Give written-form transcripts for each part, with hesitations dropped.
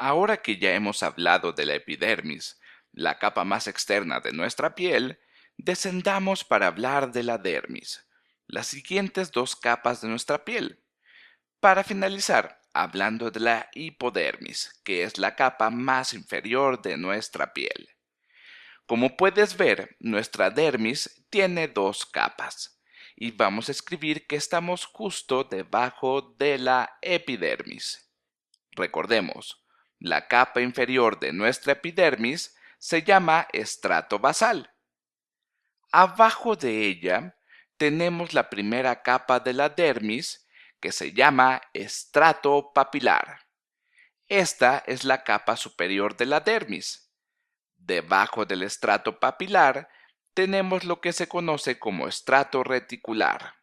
Ahora que ya hemos hablado de la epidermis, la capa más externa de nuestra piel, descendamos para hablar de la dermis, las siguientes dos capas de nuestra piel. Para finalizar, hablando de la hipodermis, que es la capa más inferior de nuestra piel. Como puedes ver, nuestra dermis tiene dos capas, y vamos a escribir que estamos justo debajo de la epidermis. Recordemos, la capa inferior de nuestra epidermis se llama estrato basal. Abajo de ella tenemos la primera capa de la dermis que se llama estrato papilar. Esta es la capa superior de la dermis. Debajo del estrato papilar tenemos lo que se conoce como estrato reticular.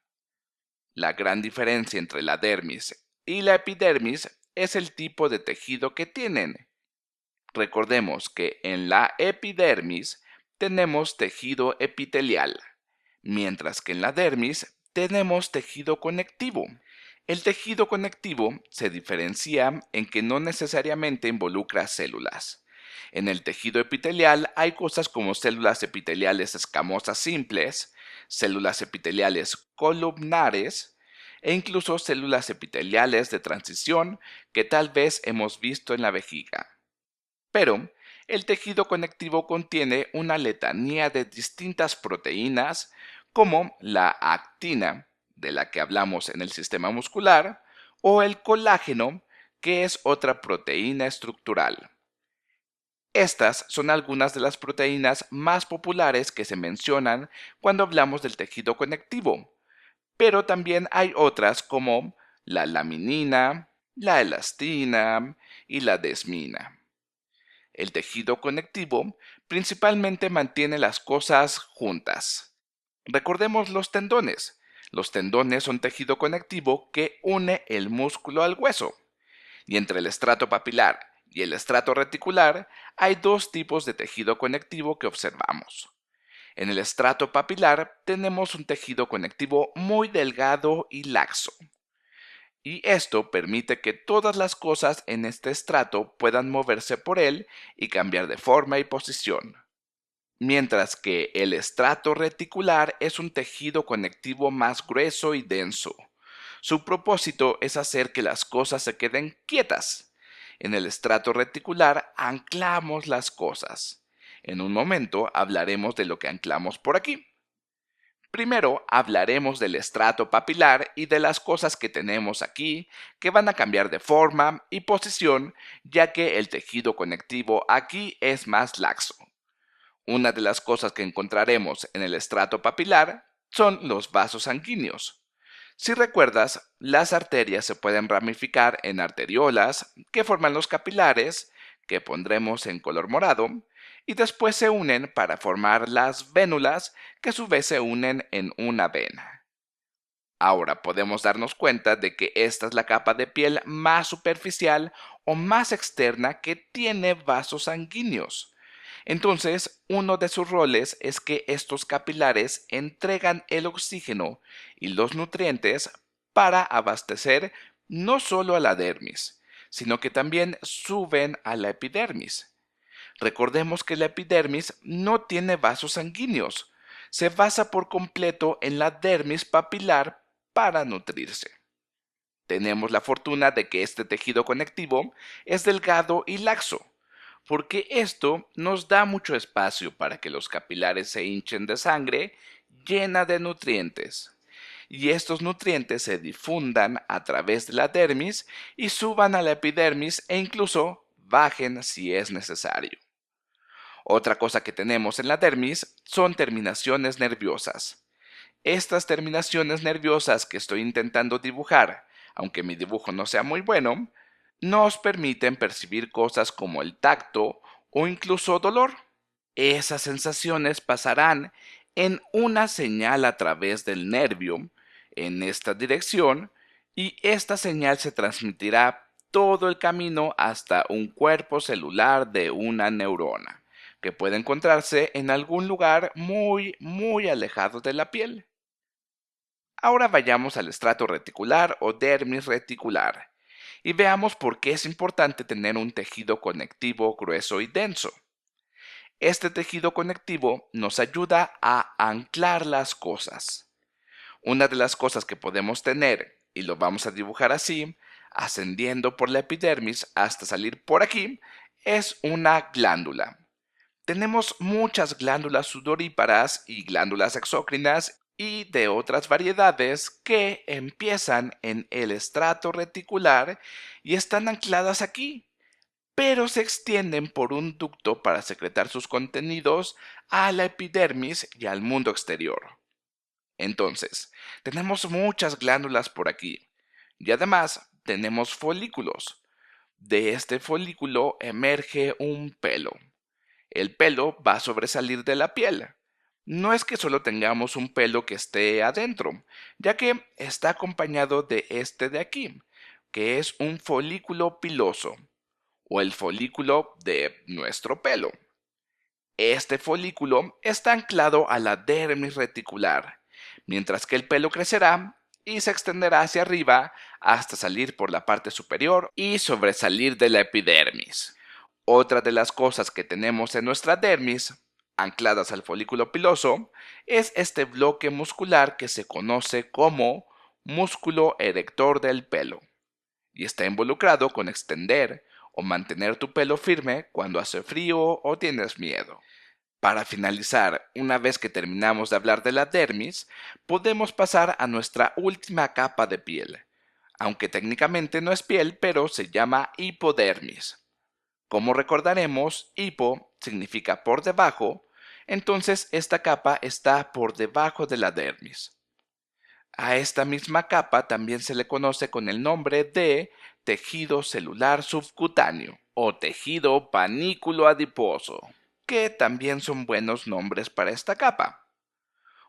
La gran diferencia entre la dermis y la epidermis es el tipo de tejido que tienen. Recordemos que en la epidermis tenemos tejido epitelial, mientras que en la dermis tenemos tejido conectivo. El tejido conectivo se diferencia en que no necesariamente involucra células. En el tejido epitelial hay cosas como células epiteliales escamosas simples, células epiteliales columnares e incluso células epiteliales de transición que tal vez hemos visto en la vejiga. Pero el tejido conectivo contiene una letanía de distintas proteínas como la actina, de la que hablamos en el sistema muscular, o el colágeno, que es otra proteína estructural. Estas son algunas de las proteínas más populares que se mencionan cuando hablamos del tejido conectivo, pero también hay otras como la laminina, la elastina y la desmina. El tejido conectivo principalmente mantiene las cosas juntas. Recordemos los tendones. Los tendones son tejido conectivo que une el músculo al hueso. Y entre el estrato papilar y el estrato reticular hay dos tipos de tejido conectivo que observamos. En el estrato papilar tenemos un tejido conectivo muy delgado y laxo. Y esto permite que todas las cosas en este estrato puedan moverse por él y cambiar de forma y posición. Mientras que el estrato reticular es un tejido conectivo más grueso y denso. Su propósito es hacer que las cosas se queden quietas. En el estrato reticular anclamos las cosas. En un momento hablaremos de lo que anclamos por aquí. Primero hablaremos del estrato papilar y de las cosas que tenemos aquí que van a cambiar de forma y posición ya que el tejido conectivo aquí es más laxo. Una de las cosas que encontraremos en el estrato papilar son los vasos sanguíneos. Si recuerdas, las arterias se pueden ramificar en arteriolas que forman los capilares, que pondremos en color morado, y después se unen para formar las vénulas, que a su vez se unen en una vena. Ahora podemos darnos cuenta de que esta es la capa de piel más superficial o más externa que tiene vasos sanguíneos. Entonces, uno de sus roles es que estos capilares entregan el oxígeno y los nutrientes para abastecer no solo a la dermis, sino que también suben a la epidermis. Recordemos que la epidermis no tiene vasos sanguíneos, se basa por completo en la dermis papilar para nutrirse. Tenemos la fortuna de que este tejido conectivo es delgado y laxo, porque esto nos da mucho espacio para que los capilares se hinchen de sangre llena de nutrientes, y estos nutrientes se difundan a través de la dermis y suban a la epidermis e incluso bajen si es necesario. Otra cosa que tenemos en la dermis son terminaciones nerviosas. Estas terminaciones nerviosas que estoy intentando dibujar, aunque mi dibujo no sea muy bueno, nos permiten percibir cosas como el tacto o incluso dolor. Esas sensaciones pasarán en una señal a través del nervio en esta dirección y esta señal se transmitirá todo el camino hasta un cuerpo celular de una neurona, que puede encontrarse en algún lugar muy alejado de la piel. Ahora vayamos al estrato reticular o dermis reticular y veamos por qué es importante tener un tejido conectivo grueso y denso. Este tejido conectivo nos ayuda a anclar las cosas. Una de las cosas que podemos tener, y lo vamos a dibujar así, ascendiendo por la epidermis hasta salir por aquí, es una glándula. Tenemos muchas glándulas sudoríparas y glándulas exócrinas y de otras variedades que empiezan en el estrato reticular y están ancladas aquí, pero se extienden por un ducto para secretar sus contenidos a la epidermis y al mundo exterior. Entonces, tenemos muchas glándulas por aquí y además tenemos folículos. De este folículo emerge un pelo. El pelo va a sobresalir de la piel. No es que solo tengamos un pelo que esté adentro, ya que está acompañado de este de aquí, que es un folículo piloso, o el folículo de nuestro pelo. Este folículo está anclado a la dermis reticular, mientras que el pelo crecerá y se extenderá hacia arriba hasta salir por la parte superior y sobresalir de la epidermis. Otra de las cosas que tenemos en nuestra dermis, ancladas al folículo piloso, es este bloque muscular que se conoce como músculo erector del pelo, y está involucrado con extender o mantener tu pelo firme cuando hace frío o tienes miedo. Para finalizar, una vez que terminamos de hablar de la dermis, podemos pasar a nuestra última capa de piel, aunque técnicamente no es piel, pero se llama hipodermis. Como recordaremos, hipo significa por debajo, entonces esta capa está por debajo de la dermis. A esta misma capa también se le conoce con el nombre de tejido celular subcutáneo o tejido panículo adiposo, que también son buenos nombres para esta capa.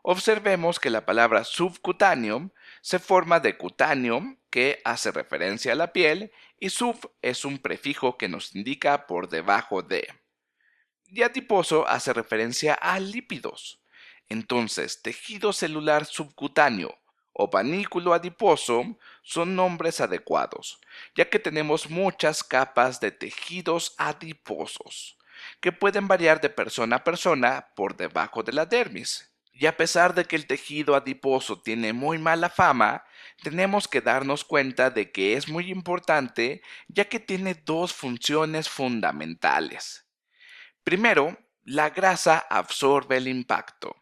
Observemos que la palabra subcutáneo se forma de cutáneo, que hace referencia a la piel, y sub es un prefijo que nos indica por debajo de. Y adiposo hace referencia a lípidos. Entonces, tejido celular subcutáneo o panículo adiposo son nombres adecuados, ya que tenemos muchas capas de tejidos adiposos, que pueden variar de persona a persona por debajo de la dermis. Y a pesar de que el tejido adiposo tiene muy mala fama, tenemos que darnos cuenta de que es muy importante, ya que tiene dos funciones fundamentales. Primero, la grasa absorbe el impacto.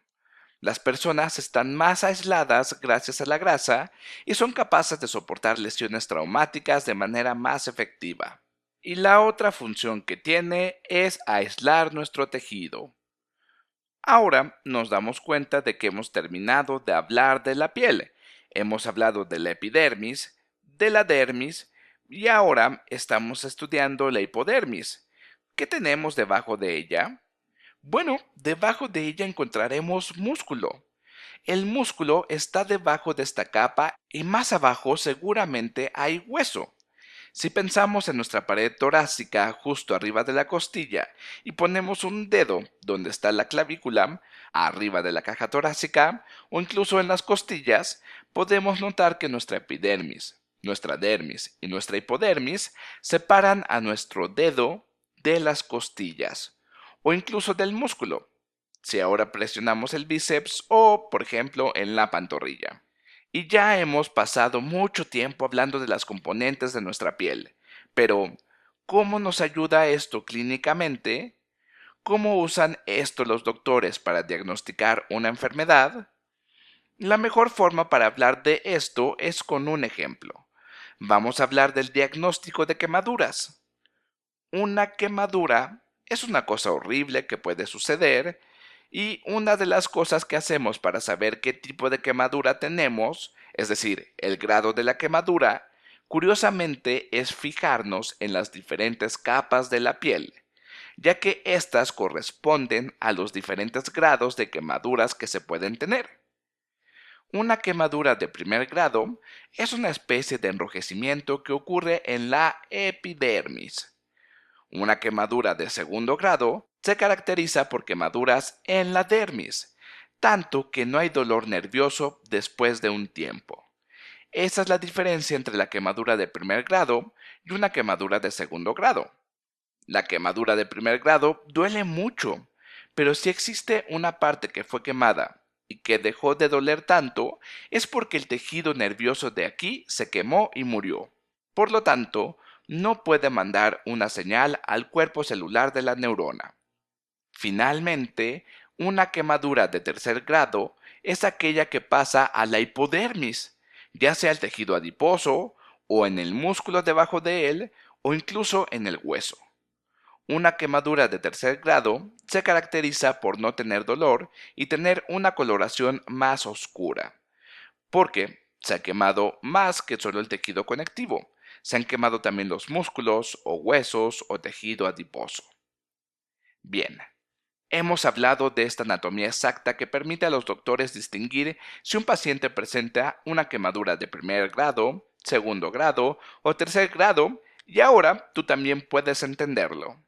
Las personas están más aisladas gracias a la grasa y son capaces de soportar lesiones traumáticas de manera más efectiva. Y la otra función que tiene es aislar nuestro tejido. Ahora nos damos cuenta de que hemos terminado de hablar de la piel. Hemos hablado de la epidermis, de la dermis y ahora estamos estudiando la hipodermis. ¿Qué tenemos debajo de ella? Bueno, debajo de ella encontraremos músculo. El músculo está debajo de esta capa y más abajo seguramente hay hueso. Si pensamos en nuestra pared torácica justo arriba de la costilla y ponemos un dedo donde está la clavícula, arriba de la caja torácica o incluso en las costillas, podemos notar que nuestra epidermis, nuestra dermis y nuestra hipodermis separan a nuestro dedo de las costillas o incluso del músculo, si ahora presionamos el bíceps o, por ejemplo, en la pantorrilla. Y ya hemos pasado mucho tiempo hablando de las componentes de nuestra piel, pero ¿cómo nos ayuda esto clínicamente? ¿Cómo usan esto los doctores para diagnosticar una enfermedad? La mejor forma para hablar de esto es con un ejemplo. Vamos a hablar del diagnóstico de quemaduras. Una quemadura es una cosa horrible que puede suceder y una de las cosas que hacemos para saber qué tipo de quemadura tenemos, es decir, el grado de la quemadura, curiosamente es fijarnos en las diferentes capas de la piel, ya que éstas corresponden a los diferentes grados de quemaduras que se pueden tener. Una quemadura de primer grado es una especie de enrojecimiento que ocurre en la epidermis. Una quemadura de segundo grado se caracteriza por quemaduras en la dermis, tanto que no hay dolor nervioso después de un tiempo. Esa es la diferencia entre la quemadura de primer grado y una quemadura de segundo grado. La quemadura de primer grado duele mucho, pero si existe una parte que fue quemada y que dejó de doler tanto, es porque el tejido nervioso de aquí se quemó y murió. Por lo tanto, no puede mandar una señal al cuerpo celular de la neurona. Finalmente, una quemadura de tercer grado es aquella que pasa a la hipodermis, ya sea el tejido adiposo, o en el músculo debajo de él, o incluso en el hueso. Una quemadura de tercer grado se caracteriza por no tener dolor y tener una coloración más oscura, porque se ha quemado más que solo el tejido conectivo. Se han quemado también los músculos o huesos o tejido adiposo. Bien, hemos hablado de esta anatomía exacta que permite a los doctores distinguir si un paciente presenta una quemadura de primer grado, segundo grado o tercer grado, y ahora tú también puedes entenderlo.